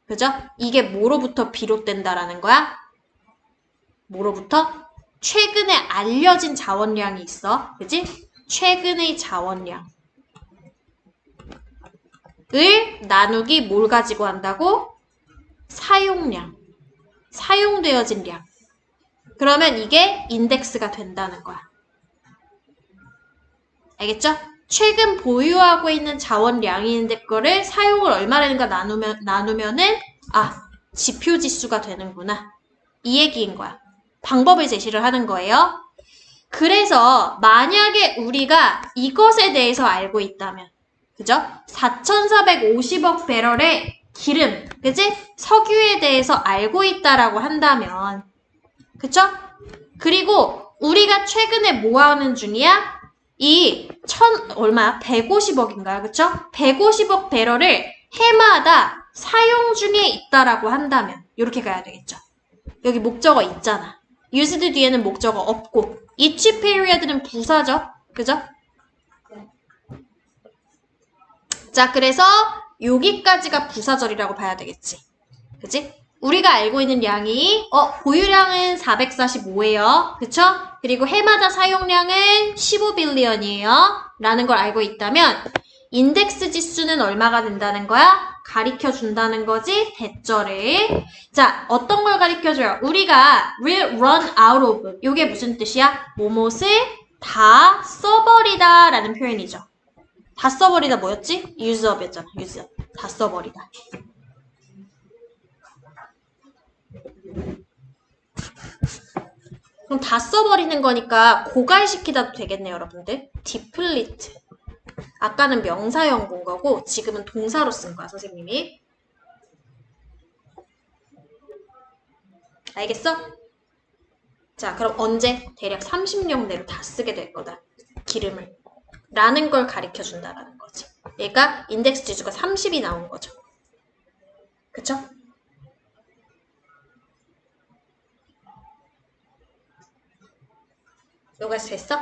그죠? 이게 뭐로부터 비롯된다라는 거야? 뭐로부터? 최근에 알려진 자원량이 있어. 그지? 최근의 자원량을 나누기 뭘 가지고 한다고? 사용량. 사용되어진 량. 그러면 이게 인덱스가 된다는 거야. 알겠죠? 최근 보유하고 있는 자원량인데 거를 사용을 얼마라는가 나누면은 지표 지수가 되는구나. 이 얘기인 거야. 방법을 제시를 하는 거예요. 그래서 만약에 우리가 이것에 대해서 알고 있다면, 그죠? 4,450억 배럴의 기름, 그지? 석유에 대해서 알고 있다라고 한다면, 그쵸? 그리고 우리가 최근에 뭐 하는 중이야? 이 얼마야? 150억인가요? 그쵸? 150억 배럴을 해마다 사용 중에 있다라고 한다면 이렇게 가야 되겠죠. 여기 목적어 있잖아. used 뒤에는 목적어 없고 each period는 부사죠. 그죠? 자, 그래서 여기까지가 부사절이라고 봐야 되겠지. 그치? 우리가 알고 있는 양이 보유량은 445예요. 그쵸? 그리고 해마다 사용량은 15빌리언이에요. 라는 걸 알고 있다면 인덱스 지수는 얼마가 된다는 거야? 가리켜 준다는 거지. 대절을. 자, 어떤 걸 가리켜 줘요? 우리가 will run out of. 이게 무슨 뜻이야? 뭐뭇을 다 써버리다 라는 표현이죠. 다 써버리다 뭐였지? use up이었잖아. use up. 다 써버리다. 그럼 다 써버리는 거니까 고갈시키다도 되겠네요, 여러분들. deplete. 아까는 명사형 본 거고 지금은 동사로 쓴 거야, 선생님이. 알겠어? 자, 그럼 언제? 대략 30년 내로 다 쓰게 될 거다. 기름을. 라는 걸 가리켜 준다라는 거지. 얘가 인덱스 지수가 30이 나온 거죠. 그쵸? 여기까지 됐어?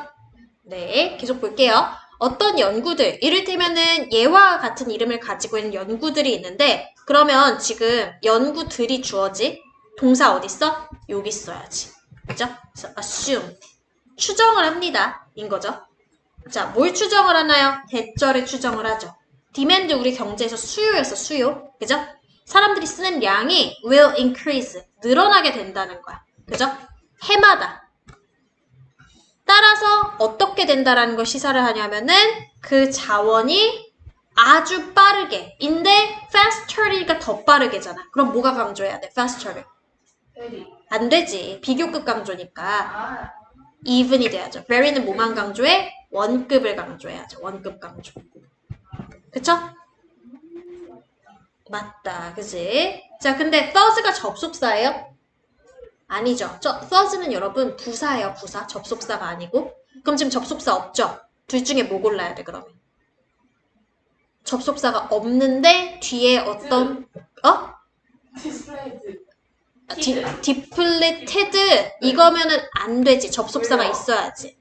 네, 계속 볼게요. 어떤 연구들, 이를테면은 얘와 같은 이름을 가지고 있는 연구들이 있는데 그러면 지금 연구들이 주어지 동사 어딨어? 여기 써야지. 그죠? 그래서 assume, 추정을 합니다. 인 거죠. 자, 뭘 추정을 하나요? 대절을 추정을 하죠. demand 우리 경제에서 수요였어, 수요. 그죠? 사람들이 쓰는 양이 will increase, 늘어나게 된다는 거야. 그죠? 해마다. 따라서 어떻게 된다라는 걸 시사를 하냐면은 그 자원이 아주 빠르게 인데 faster이니까 더 빠르게잖아. 그럼 뭐가 강조해야 돼? faster를. 안 되지. 비교급 강조니까 even이 돼야죠. very는 뭐만 강조해? 원급을 강조해야죠. 원급 강조. 그쵸? 맞다. 그치? 자, 근데 third가 접속사예요? 아니죠. third는 여러분 부사예요. 부사. 접속사가 아니고. 그럼 지금 접속사 없죠? 둘 중에 뭐 골라야 돼 그러면? 접속사가 없는데 뒤에 어떤 디플리테드 이거면은 안 되지. 접속사가 있어야지.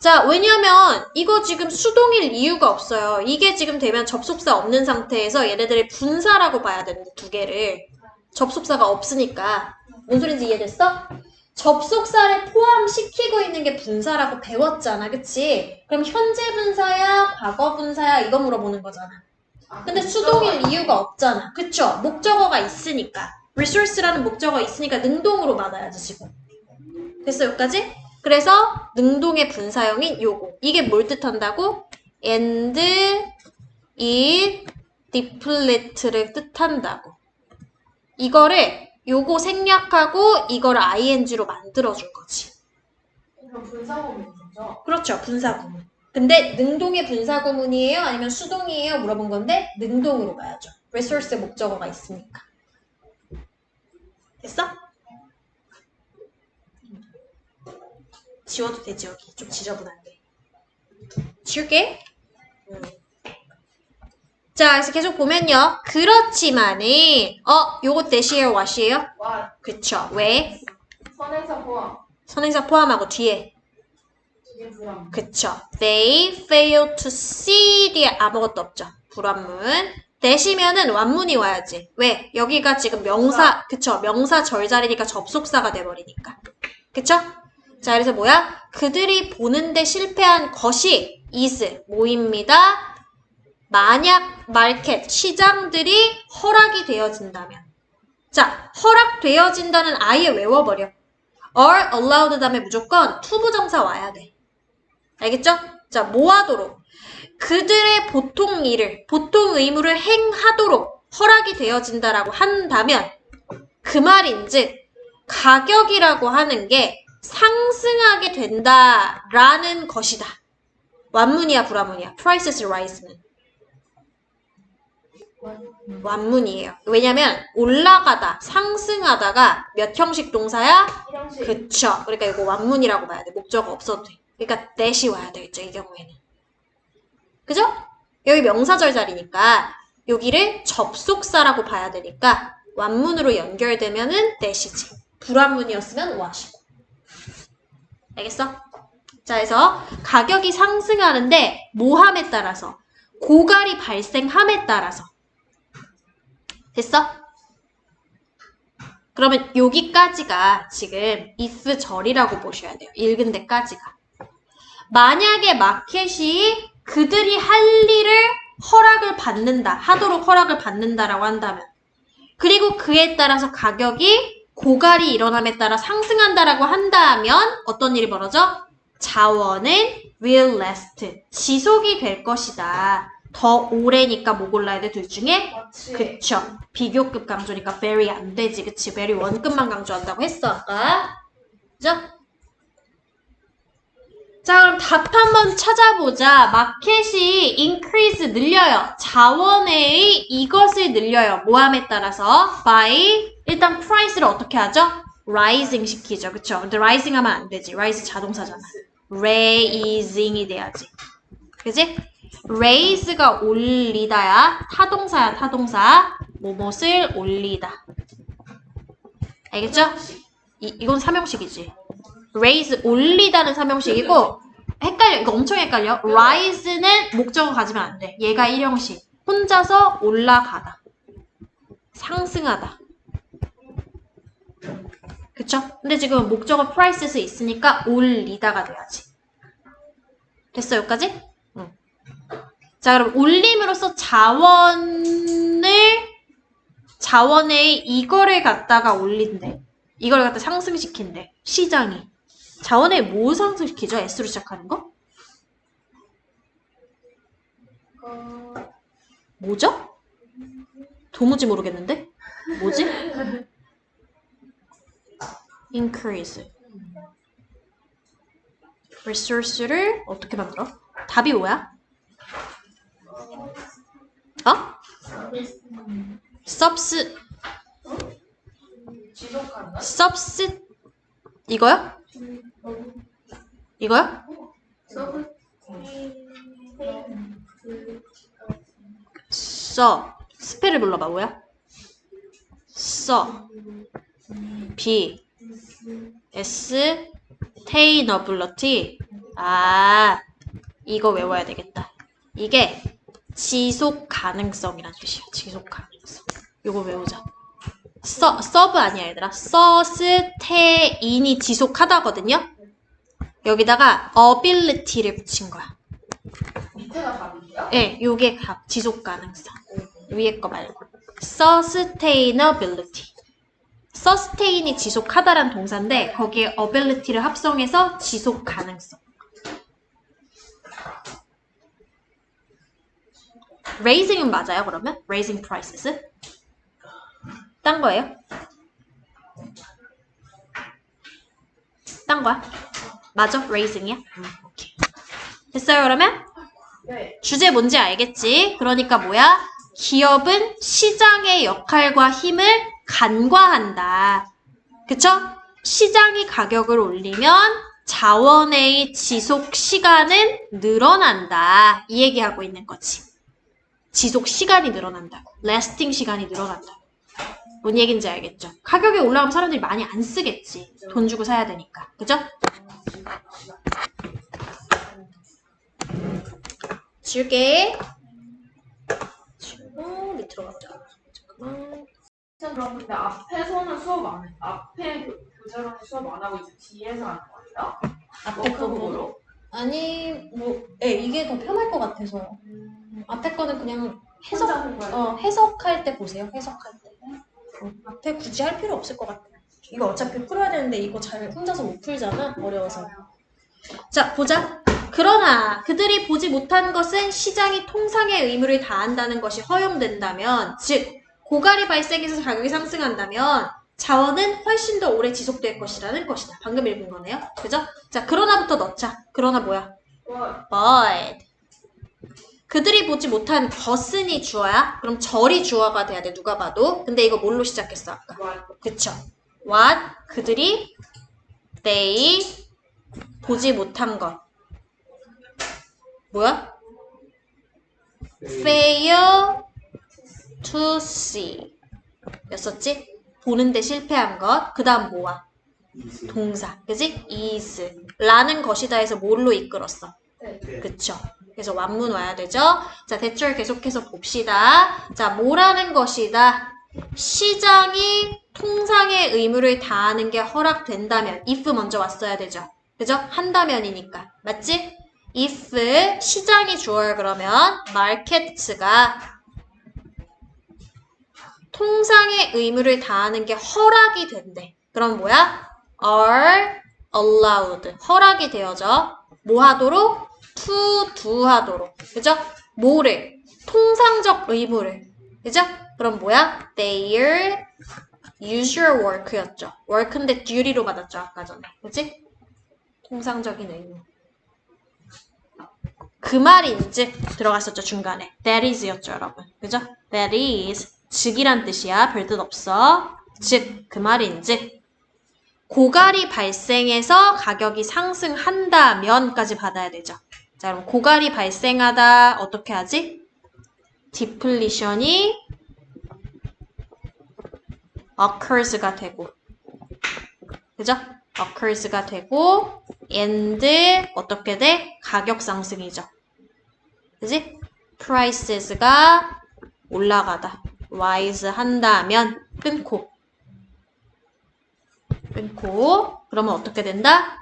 자, 왜냐면 이거 지금 수동일 이유가 없어요. 이게 지금 되면 접속사 없는 상태에서 얘네들의 분사라고 봐야 되는데 두 개를. 접속사가 없으니까. 뭔 소린지 이해됐어? 접속사를 포함시키고 있는 게 분사라고 배웠잖아. 그치? 그럼 현재 분사야? 과거 분사야? 이거 물어보는 거잖아. 근데 수동일 이유가 없잖아. 그쵸? 목적어가 있으니까. resource라는 목적어가 있으니까 능동으로 받아야지 지금. 됐어 여기까지? 그래서 능동의 분사형인 요거. 이게 뭘 뜻한다고? and it deplete를 뜻한다고. 이거를 요거 생략하고 이거를 ing로 만들어준 거지. 그럼 분사구문이죠? 그렇죠. 분사구문. 근데 능동의 분사구문이에요? 아니면 수동이에요? 물어본 건데 능동으로 가야죠. resource 목적어가 있으니까. 됐어? 지워도 되지 여기. 좀 지저분한데. 치울게. 자, 그래서 계속 보면요. 그렇지만은 요거 대시에요, what이에요? 와 그쵸. 왜? 선행사 포함 선행사 포함하고 뒤에. 이게 불안. 그쵸. They fail to see 뒤에 아무것도 없죠. 불완문. 대시면은 완문이 와야지. 왜? 여기가 지금 명사, 그쵸. 명사 절자리니까 접속사가 돼버리니까. 그쵸? 자, 그래서 뭐야? 그들이 보는데 실패한 것이 is 뭐입니다. 만약 마켓, 시장들이 허락이 되어진다면. 자, 허락되어진다는 아예 외워버려. are allowed 다음에 무조건 투부정사 와야 돼. 알겠죠? 자, 뭐 하도록? 그들의 보통 일을, 보통 의무를 행하도록 허락이 되어진다라고 한다면 그 말인즉 가격이라고 하는 게 상승하게 된다라는 것이다. 완문이야, 불완문이야? prices rise는 완문이에요. 왜냐면 올라가다, 상승하다가 몇 형식 동사야? 일형식. 그쵸. 그러니까 이거 완문이라고 봐야 돼. 목적어 없어도 돼. 그러니까 that이 와야 되겠죠, 이 경우에는. 그죠? 여기 명사절 자리니까 여기를 접속사라고 봐야 되니까 완문으로 연결되면은 that이지. 불완문이었으면 what이고. 알겠어? 자, 그래서 가격이 상승하는데 뭐함에 따라서, 고갈이 발생함에 따라서. 됐어? 그러면 여기까지가 지금 if 절이라고 보셔야 돼요. 읽은 데까지가. 만약에 마켓이 그들이 할 일을 허락을 받는다, 하도록 허락을 받는다라고 한다면, 그리고 그에 따라서 가격이 고갈이 일어남에 따라 상승한다라고 한다면 어떤 일이 벌어져? 자원은 will last, 지속이 될 것이다. 더 오래니까 뭐 골라야 돼? 둘 중에? 마치 그쵸. 비교급 강조니까 very 안 되지. 그치. very 원급만 강조한다고 했어, 아까. 그죠? 자, 그럼 답 한번 찾아보자. 마켓이 increase 늘려요. 자원의 이것을 늘려요. 모함에 따라서 by 일단 price를 어떻게 하죠? rising 시키죠. 그쵸? 근데 rising 하면 안 되지. rise 자동사잖아. raising이 돼야지. 그지? raise가 올리다야. 타동사야, 타동사. 뭐뭇을 올리다. 알겠죠? 이건 삼형식이지. raise 올리다는 삼형식이고 헷갈려. 이거 엄청 헷갈려. rise는 목적어 가지면 안 돼. 얘가 일형식. 혼자서 올라가다. 상승하다. 그쵸? 근데 지금 목적어 prices 있으니까 올리다가 돼야지. 됐어, 여기까지? 응. 자, 그럼 올림으로써 자원의 이거를 갖다가 올린대. 이걸 갖다 상승시킨대. 시장이. 자원에 뭐 상승시키죠? S로 시작하는 거? 뭐죠? 도무지 모르겠는데? 뭐지? increase. resource를 어떻게 만들어? 답이 뭐야? 지속한다. 이거요? 이거요? 스펠을 불러봐. 뭐야? B sustainability. 이거 외워야 되겠다. 이게 지속 가능성이란 뜻이야. 지속 가능성. 이거 외우자. 서브 아니야, 얘들아. 서스테인이 지속하다거든요. 여기다가 ability를 붙인 거야. 밑에가 답이에요? 네, 요게 지속 가능성. 위에 거 말고. sustainability. sustain이 지속하다란 동사인데 거기에 ability를 합성해서 지속 가능성. raising은 맞아요, 그러면? raising prices? 딴 거예요? 딴 거야? 맞아? raising이야? 오케이. 됐어요, 그러면? 네. 주제 뭔지 알겠지? 그러니까 뭐야? 기업은 시장의 역할과 힘을 간과한다. 그쵸? 시장이 가격을 올리면 자원의 지속 시간은 늘어난다. 이 얘기하고 있는 거지. 지속 시간이 늘어난다고. 래스팅 시간이 늘어난다고. 뭔 얘기인지 알겠죠? 가격이 올라가면 사람들이 많이 안 쓰겠지. 돈 주고 사야 되니까. 그죠? 지울게. 지우고 밑으로 가자. 잠깐만. 그럼 근데 앞에서는 수업 안 해. 앞에 교재로는 수업 안 하고 이제 뒤에서 하는 거예요? 앞에 거로. 워크북으로? 아니 이게 더 편할 것 같아서요. 앞에 거는 그냥 해석 혼자 공부해요? 해석할 때 보세요. 해석할 때. 앞에 굳이 할 필요 없을 것 같아. 이거 어차피 풀어야 되는데 이거 잘 혼자서 못 풀잖아. 어려워서. 자, 보자. 그러나 그들이 보지 못한 것은 시장이 통상의 의무를 다한다는 것이 허용된다면, 즉 고갈이 발생해서 가격이 상승한다면 자원은 훨씬 더 오래 지속될 것이라는 것이다. 방금 읽은 거네요. 그죠? 자, 그러나부터 넣자. 그러나 뭐야? But. 그들이 보지 못한 것은이 주어야? 그럼 절이 주어가 돼야 돼. 누가 봐도. 근데 이거 뭘로 시작했어? 아까. 그쵸? What? 그들이 they 보지 못한 것. 뭐야? fail to see. 였었지? 보는데 실패한 것. 그 다음 뭐야? 동사. 그지? is. 라는 것이다 해서 뭘로 이끌었어? 그쵸? 그래서 완문 와야 되죠? 자, 대출 계속해서 봅시다. 자, 뭐라는 것이다? 시장이 통상의 의무를 다하는 게 허락된다면 if 먼저 왔어야 되죠. 그죠? 한다면이니까. 맞지? if 시장이 주어요 그러면 markets가 통상의 의무를 다하는 게 허락이 된대. 그럼 뭐야? are allowed. 허락이 되어져. 뭐 하도록? to do 하도록. 그죠? 뭐를? 통상적 의무를. 그죠? 그럼 뭐야? their usual work였죠. work인데 duty로 받았죠. 아까 전에. 그치? 통상적인 의무. 그 말인지 들어갔었죠. 중간에. that is였죠. 여러분. 그죠? that is. 즉이란 뜻이야. 별뜻 없어. 즉, 그 말인지. 고갈이 발생해서 가격이 상승한다면까지 받아야 되죠. 자, 그럼 고갈이 발생하다 어떻게 하지? 디플리션이 occurs가 되고, 그죠? occurs가 되고, and 어떻게 돼? 가격 상승이죠. 그지? prices가 올라가다. rise 한다면 끊고. 그러면 어떻게 된다?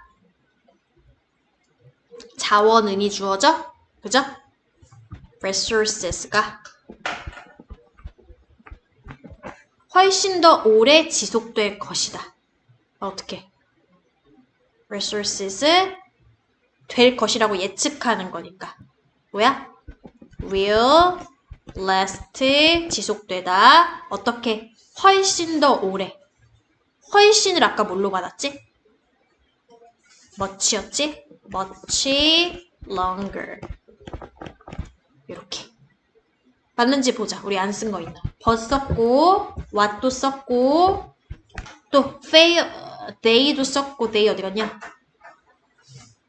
자원은이 주어져? 그죠? resources가 훨씬 더 오래 지속될 것이다. 어떻게? resources 될 것이라고 예측하는 거니까. 뭐야? will last 지속되다. 어떻게? 훨씬 더 오래. 훨씬을 아까 뭘로 받았지? much였지? much longer. 이렇게. 맞는지 보자. 우리 안 쓴 거 있나? but 썼고, what도 썼고, 또 fail, they도 썼고, they 어디 갔냐?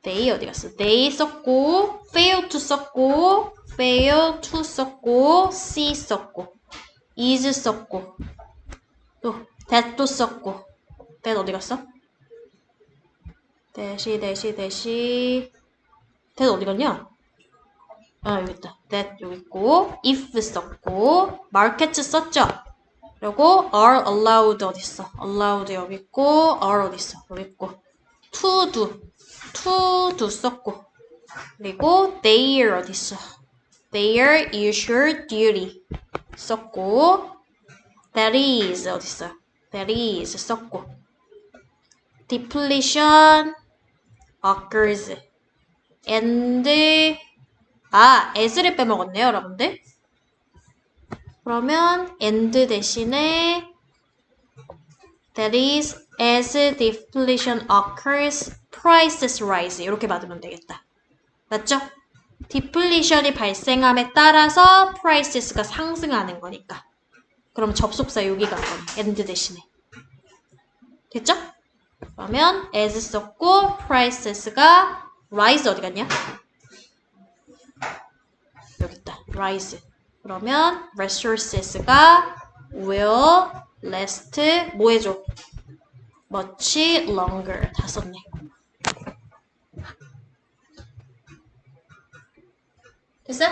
they 어디 갔어? they 썼고, fail to 썼고, fail to 썼고, see 썼고, is 썼고, 또 that도 썼고, that 어디 갔어? that 어디 갔냐? 아, 여기 있다. that 여기 있고, if 썼고, market 썼죠? 그리고 are allowed 어디 있어? allowed 여기 있고, are 어디 있어? 여기 있고, to do 썼고, 그리고 their 어디 있어? their usual duty 썼고, that is 어디 있어? that is 썼고, depletion occurs and as를 빼먹었네요, 여러분들. 그러면 and 대신에 that is as depletion occurs, prices rise 이렇게 받으면 되겠다. 맞죠? depletion이 발생함에 따라서 prices가 상승하는 거니까. 그럼 접속사 여기가 and 대신에. 됐죠? 그러면 as 썼고 prices가 rise 어디 갔냐? 여기 있다. rise. 그러면 resources가 will last 뭐 해줘? much longer 다 썼네. 됐어?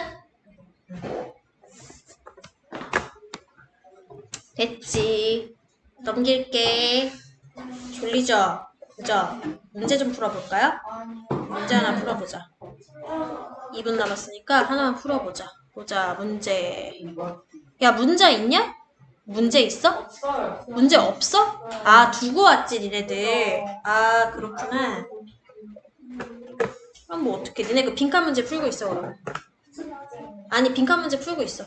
됐지. 넘길게. 졸리죠? 그죠? 문제 좀 풀어볼까요? 문제 하나 풀어보자. 2분 남았으니까 하나만 풀어보자. 보자, 문제. 야, 문제 있냐? 문제 있어? 없어요. 문제 없어? 아, 두고 왔지, 니네들. 아, 그렇구나. 그럼 뭐 어떡해. 니네 그 빈칸 문제 풀고 있어, 그럼. 아니, 빈칸 문제 풀고 있어.